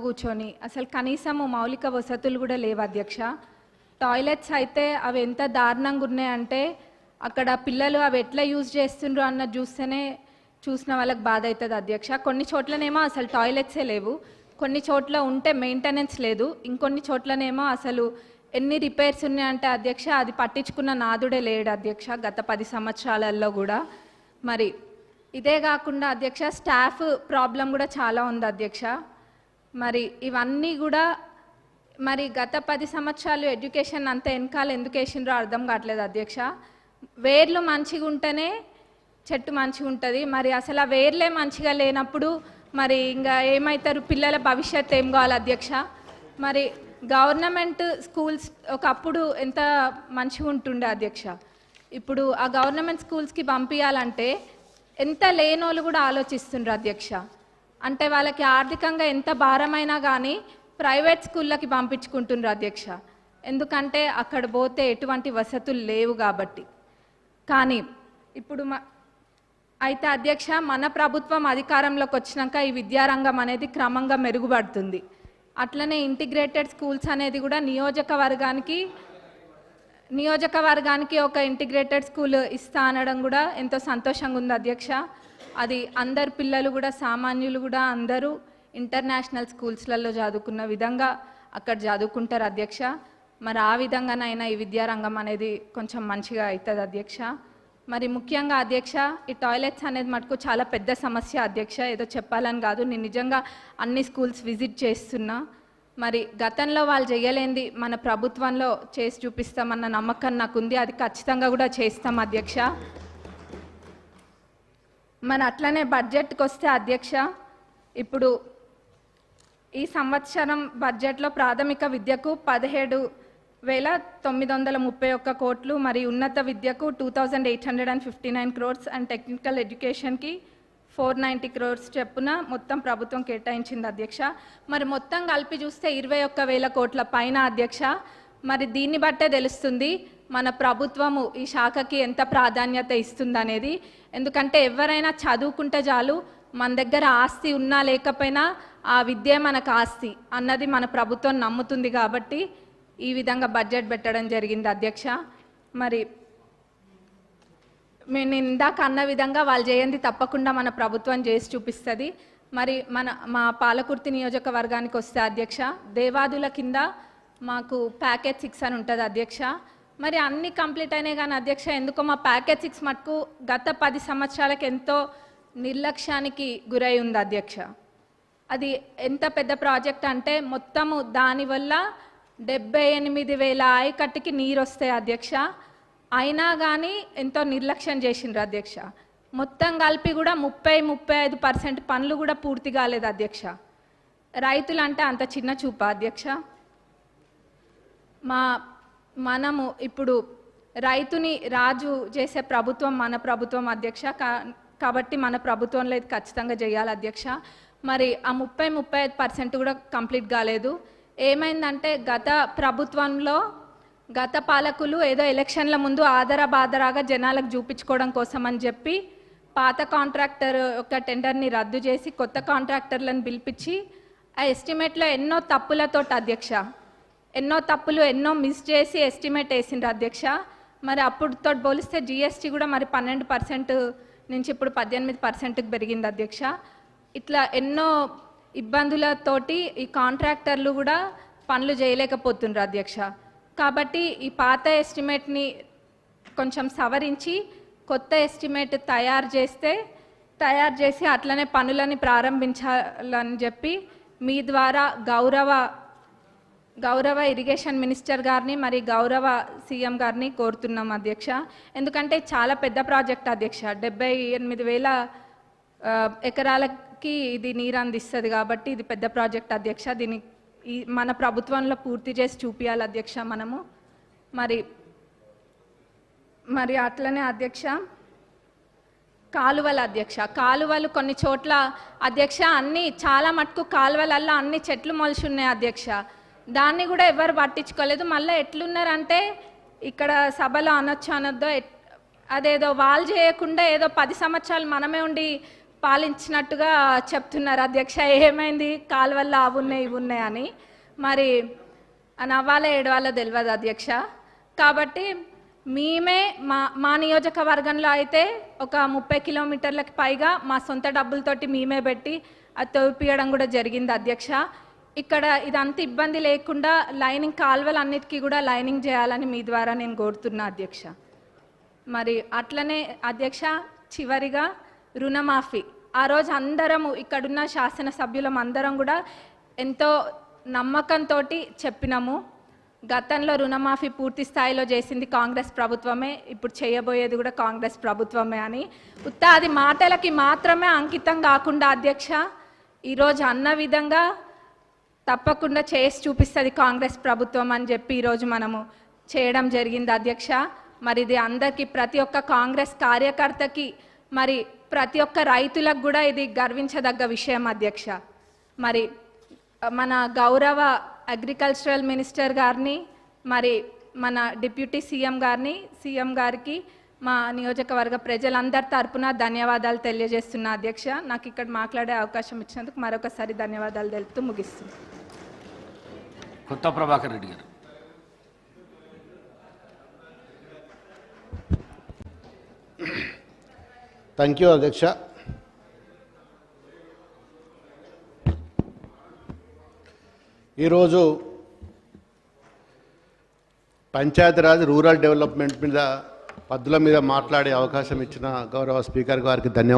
కూర్చొని అసలు కనీసము మౌలిక వసతులు కూడా లేవు అధ్యక్ష. టాయిలెట్స్ అయితే అవి ఎంత దారుణంగా ఉన్నాయంటే అక్కడ పిల్లలు అవి ఎట్లా యూజ్ చేస్తుండ్రు అన్న చూస్తేనే చూసిన వాళ్ళకి బాధ అవుతుంది అధ్యక్ష. కొన్ని చోట్లనేమో అసలు టాయిలెట్సే లేవు, కొన్ని చోట్ల ఉంటే మెయింటెనెన్స్ లేదు, ఇంకొన్ని చోట్లనేమో అసలు ఎన్ని రిపేర్స్ ఉన్నాయంటే అధ్యక్ష అది పట్టించుకున్న నాదుడే లేడు అధ్యక్ష గత 10 సంవత్సరాలలో కూడా. మరి ఇదే కాకుండా అధ్యక్ష స్టాఫ్ ప్రాబ్లం కూడా చాలా ఉంది అధ్యక్ష. మరి ఇవన్నీ కూడా మరి గత 10 సంవత్సరాలు ఎడ్యుకేషన్ అంత వెనకాల ఎందుకు వేసిండ్రో అర్థం కావట్లేదు అధ్యక్ష. వేర్లు మంచిగా ఉంటేనే చెట్టు మంచిగా ఉంటుంది, మరి అసలు ఆ వేర్లే మంచిగా లేనప్పుడు మరి ఇంకా ఏమవుతారు, పిల్లల భవిష్యత్తు ఏం కావాలి అధ్యక్ష. మరి గవర్నమెంట్ స్కూల్స్ ఒకప్పుడు ఎంత మంచిగా ఉంటుండే అధ్యక్ష, ఇప్పుడు ఆ గవర్నమెంట్ స్కూల్స్కి పంపించాలంటే ఎంత లేనోళ్ళు కూడా ఆలోచిస్తుండ్రు అధ్యక్ష. అంటే వాళ్ళకి ఆర్థికంగా ఎంత భారమైనా కానీ ప్రైవేట్ స్కూళ్ళకి పంపించుకుంటుండ్రు అధ్యక్ష, ఎందుకంటే అక్కడ పోతే ఎటువంటి వసతులు లేవు కాబట్టి. కానీ ఇప్పుడు అయితే అధ్యక్ష మన ప్రభుత్వం అధికారంలోకి వచ్చినాక ఈ విద్యారంగం అనేది క్రమంగా మెరుగుపడుతుంది. అట్లనే ఇంటిగ్రేటెడ్ స్కూల్స్ అనేది కూడా నియోజకవర్గానికి ఒక ఇంటిగ్రేటెడ్ స్కూల్ ఇస్తా అనడం కూడా ఎంతో సంతోషంగా ఉంది అధ్యక్ష. అది అందరు పిల్లలు కూడా సామాన్యులు కూడా అందరూ ఇంటర్నేషనల్ స్కూల్స్లలో చదువుకున్న విధంగా అక్కడ చదువుకుంటారు అధ్యక్ష. మరి ఆ విధంగానైనా ఈ విద్యారంగం అనేది కొంచెం మంచిగా అవుతుంది అధ్యక్ష. మరి ముఖ్యంగా అధ్యక్ష ఈ టాయిలెట్స్ అనేది మటుకు చాలా పెద్ద సమస్య అధ్యక్ష, ఏదో చెప్పాలని కాదు, నేను నిజంగా అన్ని స్కూల్స్ విజిట్ చేస్తున్నా. మరి గతంలో వాళ్ళు చేయలేంది మన ప్రభుత్వంలో చేసి చూపిస్తామన్న నమ్మకం నాకుంది, అది ఖచ్చితంగా కూడా చేస్తాం అధ్యక్ష. మరి అట్లనే బడ్జెట్కి వస్తే అధ్యక్ష, ఇప్పుడు ఈ సంవత్సరం బడ్జెట్లో ప్రాథమిక విద్యకు 17,931 కోట్లు, మరి ఉన్నత విద్యకు 2,859 crores అండ్ టెక్నికల్ ఎడ్యుకేషన్కి 490 crores చెప్పున మొత్తం ప్రభుత్వం కేటాయించింది అధ్యక్ష. మరి మొత్తం కలిపి చూస్తే 21,000 కోట్ల పైన అధ్యక్ష. మరి దీన్ని బట్టే తెలుస్తుంది మన ప్రభుత్వము ఈ శాఖకి ఎంత ప్రాధాన్యత ఇస్తుందనేది. ఎందుకంటే ఎవరైనా చదువుకుంటే చాలు, మన దగ్గర ఆస్తి ఉన్నా లేకపోయినా ఆ విద్య మనకు ఆస్తి అన్నది మన ప్రభుత్వం నమ్ముతుంది కాబట్టి ఈ విధంగా బడ్జెట్ పెట్టడం జరిగింది అధ్యక్ష. మరి నేను ఇందాక అన్న విధంగా వాళ్ళు చేయండి తప్పకుండా మన ప్రభుత్వం చేసి చూపిస్తుంది. మరి మా పాలకుర్తి నియోజకవర్గానికి వస్తే అధ్యక్ష, దేవాదుల కింద మాకు ప్యాకేజ్ 6 అని ఉంటుంది అధ్యక్ష. మరి అన్నీ కంప్లీట్ అయినాయి కానీ అధ్యక్ష ఎందుకో మా ప్యాకేజ్ 6 మటుకు గత 10 సంవత్సరాలకు ఎంతో నిర్లక్ష్యానికి గురై ఉంది అధ్యక్ష. అది ఎంత పెద్ద ప్రాజెక్ట్ అంటే మొత్తము దానివల్ల 78,000 ఆయకట్టుకి నీరు వస్తాయి అధ్యక్ష. అయినా కానీ ఎంతో నిర్లక్ష్యం చేసిండ్రు అధ్యక్ష. మొత్తం కలిపి కూడా 30-35% పనులు కూడా పూర్తి కాలేదు అధ్యక్ష. రైతులు అంటే అంత చిన్న చూప అధ్యక్ష. మనము ఇప్పుడు రైతుని రాజు చేసే ప్రభుత్వం మన ప్రభుత్వం అధ్యక్ష, కాబట్టి మన ప్రభుత్వంలో ఇది ఖచ్చితంగా చేయాలి అధ్యక్ష. మరి ఆ 30-35% కూడా కంప్లీట్ కాలేదు. ఏమైందంటే గత ప్రభుత్వంలో గత పాలకులు ఏదో ఎలక్షన్ల ముందు ఆదరాబాదరాగా జనాలకు చూపించుకోవడం కోసం అని చెప్పి పాత కాంట్రాక్టర్ యొక్క టెండర్ని రద్దు చేసి కొత్త కాంట్రాక్టర్లను పిలిపించి ఆ ఎస్టిమేట్లో ఎన్నో తప్పులతో అధ్యక్ష, ఎన్నో మిస్ చేసి ఎస్టిమేట్ వేసిండ్రు అధ్యక్ష. మరి అప్పుడుతో పోలిస్తే జిఎస్టీ కూడా మరి 12% నుంచి ఇప్పుడు 18%కి పెరిగింది అధ్యక్ష. ఇట్లా ఎన్నో ఇబ్బందులతోటి ఈ కాంట్రాక్టర్లు కూడా పనులు చేయలేకపోతుండ్రు అధ్యక్ష. కాబట్టి ఈ పాత ఎస్టిమేట్ని కొంచెం సవరించి కొత్త ఎస్టిమేట్ తయారు చేసి అట్లనే పనులని ప్రారంభించాలని చెప్పి మీ ద్వారా గౌరవ ఇరిగేషన్ మినిస్టర్ గారిని మరి గౌరవ సీఎం గారిని కోరుతున్నాం అధ్యక్ష. ఎందుకంటే చాలా పెద్ద ప్రాజెక్ట్ అధ్యక్ష, 78,000 ఎకరాలకి ఇది నీరు అందిస్తుంది కాబట్టి ఇది పెద్ద ప్రాజెక్ట్ అధ్యక్ష. దీన్ని మన ప్రభుత్వంలో పూర్తి చేసి చూపించాలి అధ్యక్ష మనము. మరి అట్లనే అధ్యక్ష కాలువలు అధ్యక్ష, కాలువలు కొన్ని చోట్ల అధ్యక్ష అన్ని చాలా మటుకు కాలువలల్లో అన్ని చెట్లు మొలిచి ఉన్నాయి అధ్యక్ష. దాన్ని కూడా ఎవరు పట్టించుకోలేదు. మళ్ళీ ఎట్లున్నారంటే ఇక్కడ సభలో అనొద్దో అదేదో వాళ్ళు చేయకుండా ఏదో 10 సంవత్సరాలు మనమే ఉండి పాలించినట్టుగా చెప్తున్నారు అధ్యక్ష. ఏమైంది, కాలువల్లో అవి ఉన్నాయి ఇవి ఉన్నాయి అని. మరి నవ్వాలో ఏడవాలో తెలియదు అధ్యక్ష. కాబట్టి మేమే మా నియోజకవర్గంలో అయితే ఒక 30 కిలోమీటర్లకి పైగా మా సొంత డబ్బులతోటి మేమే పెట్టి అది తవ్విపియడం కూడా జరిగింది అధ్యక్ష. ఇక్కడ ఇదంతా ఇబ్బంది లేకుండా లైనింగ్ కాలువలన్నిటికీ కూడా లైనింగ్ చేయాలని మీ ద్వారా నేను కోరుతున్నా అధ్యక్ష. మరి అట్లనే అధ్యక్ష, చివరిగా రుణమాఫీ. ఆ రోజు అందరము ఇక్కడున్న శాసనసభ్యులం అందరం కూడా ఎంతో నమ్మకంతో చెప్పినాము, గతంలో రుణమాఫీ పూర్తి స్థాయిలో చేసింది కాంగ్రెస్ ప్రభుత్వమే, ఇప్పుడు చేయబోయేది కూడా కాంగ్రెస్ ప్రభుత్వమే అని. అది మాటలకి మాత్రమే అంకితం కాకుండా అధ్యక్ష, ఈరోజు అన్న విధంగా తప్పకుండా చేసి చూపిస్తుంది కాంగ్రెస్ ప్రభుత్వం అని చెప్పి ఈరోజు మనము చేయడం జరిగింది అధ్యక్ష. మరి ఇది అందరికీ, ప్రతి ఒక్క కాంగ్రెస్ కార్యకర్తకి, మరి ప్రతి ఒక్క రైతులకు కూడా ఇది గర్వించదగ్గ విషయం అధ్యక్ష. మరి మన గౌరవ అగ్రికల్చరల్ మినిస్టర్ గారిని, మరి మన డిప్యూటీ సీఎం గారిని, సీఎం గారికి మా నియోజకవర్గ ప్రజలందరి తరపున ధన్యవాదాలు తెలియజేస్తున్నా అధ్యక్ష. నాకు ఇక్కడ మాట్లాడే అవకాశం ఇచ్చినందుకు మరొకసారి ధన్యవాదాలు తెలుపుతూ ముగిస్తుంది. కొత్త ప్రభాకర్ రెడ్డి గారు. థ్యాంక్ యూ అధ్యక్ష. ఈరోజు పంచాయతీరాజ్ రూరల్ డెవలప్మెంట్ మీద పద్ధతుల మీద మాట్లాడే అవకాశం ఇచ్చిన గౌరవ స్పీకర్ గారికి ధన్యవాదాలు.